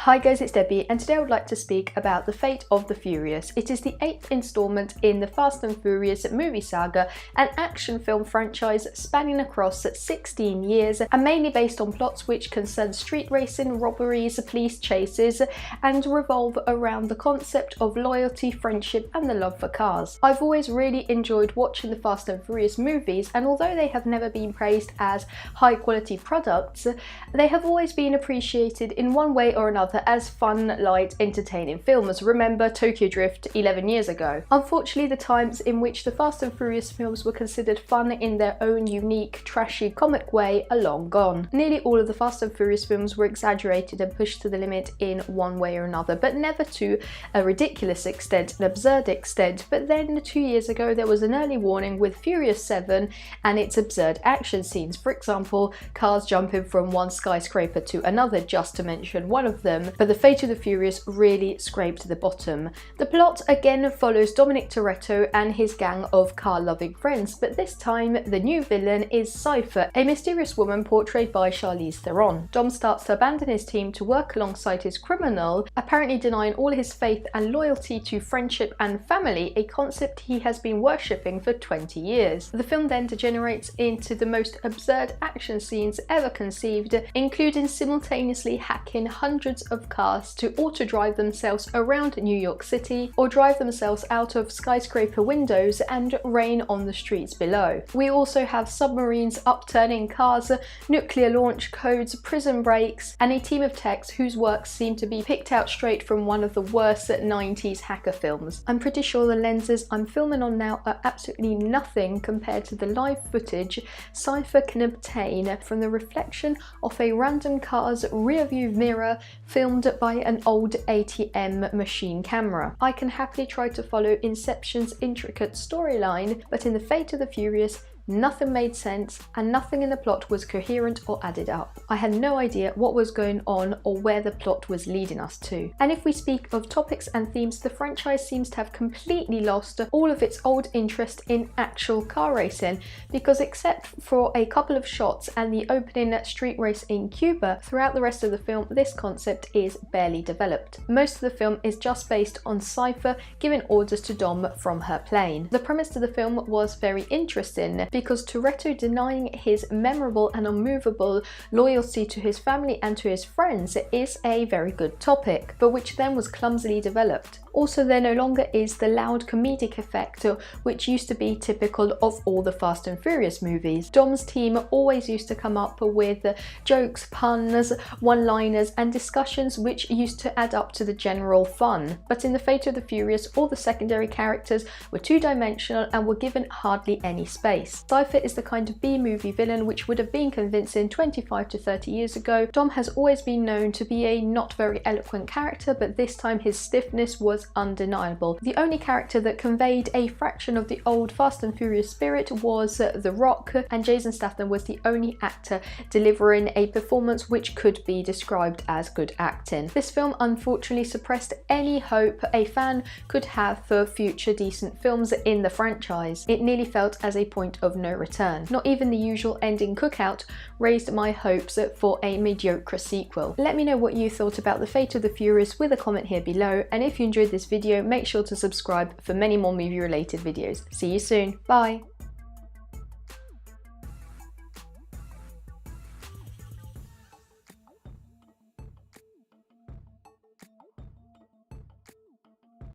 Hi guys, it's Debbie, and today I would like to speak about The Fate of the Furious. It is the 8th installment in the Fast and Furious movie saga, an action film franchise spanning across 16 years and mainly based on plots which concern street racing, robberies, police chases, and revolve around the concept of loyalty, friendship, and the love for cars. I've always really enjoyed watching the Fast and Furious movies, and although they have never been praised as high quality products, they have always been appreciated in one way or another as fun, light, entertaining films. Remember Tokyo Drift 11 years ago. Unfortunately, the times in which the Fast and Furious films were considered fun in their own unique, trashy, comic way are long gone. Nearly all of the Fast and Furious films were exaggerated and pushed to the limit in one way or another, but never to a ridiculous extent, an absurd extent. But then 2 years ago there was an early warning with Furious 7 and its absurd action scenes. For example, cars jumping from one skyscraper to another, just to mention one of them. But The Fate of the Furious really scraped the bottom. The plot again follows Dominic Toretto and his gang of car-loving friends, but this time the new villain is Cypher, a mysterious woman portrayed by Charlize Theron. Dom starts to abandon his team to work alongside his criminal, apparently denying all his faith and loyalty to friendship and family, a concept he has been worshipping for 20 years. The film then degenerates into the most absurd action scenes ever conceived, including simultaneously hacking hundreds of cars to auto-drive themselves around New York City or drive themselves out of skyscraper windows and rain on the streets below. We also have submarines upturning cars, nuclear launch codes, prison breaks, and a team of techs whose works seem to be picked out straight from one of the worst 90s hacker films. I'm pretty sure the lenses I'm filming on now are absolutely nothing compared to the live footage Cypher can obtain from the reflection of a random car's rearview mirror filmed by an old ATM machine camera. I can happily try to follow Inception's intricate storyline, but in The Fate of the Furious, nothing made sense and nothing in the plot was coherent or added up. I had no idea what was going on or where the plot was leading us to. And if we speak of topics and themes, the franchise seems to have completely lost all of its old interest in actual car racing, because except for a couple of shots and the opening street race in Cuba, throughout the rest of the film this concept is barely developed. Most of the film is just based on Cypher giving orders to Dom from her plane. The premise to the film was very interesting, because Toretto denying his memorable and unmovable loyalty to his family and to his friends is a very good topic, but which then was clumsily developed. Also, there no longer is the loud comedic effect which used to be typical of all the Fast and Furious movies. Dom's team always used to come up with jokes, puns, one-liners and discussions which used to add up to the general fun. But in The Fate of the Furious, all the secondary characters were two-dimensional and were given hardly any space. Cypher is the kind of B-movie villain which would have been convincing 25 to 30 years ago. Dom has always been known to be a not very eloquent character, but this time his stiffness was undeniable. The only character that conveyed a fraction of the old Fast and Furious spirit was The Rock, and Jason Statham was the only actor delivering a performance which could be described as good acting. This film unfortunately suppressed any hope a fan could have for future decent films in the franchise. It nearly felt as a point of no return. Not even the usual ending cookout raised my hopes for a mediocre sequel. Let me know what you thought about The Fate of the Furious with a comment here below, and if you enjoyed this video, make sure to subscribe for many more movie related videos. See you soon. Bye.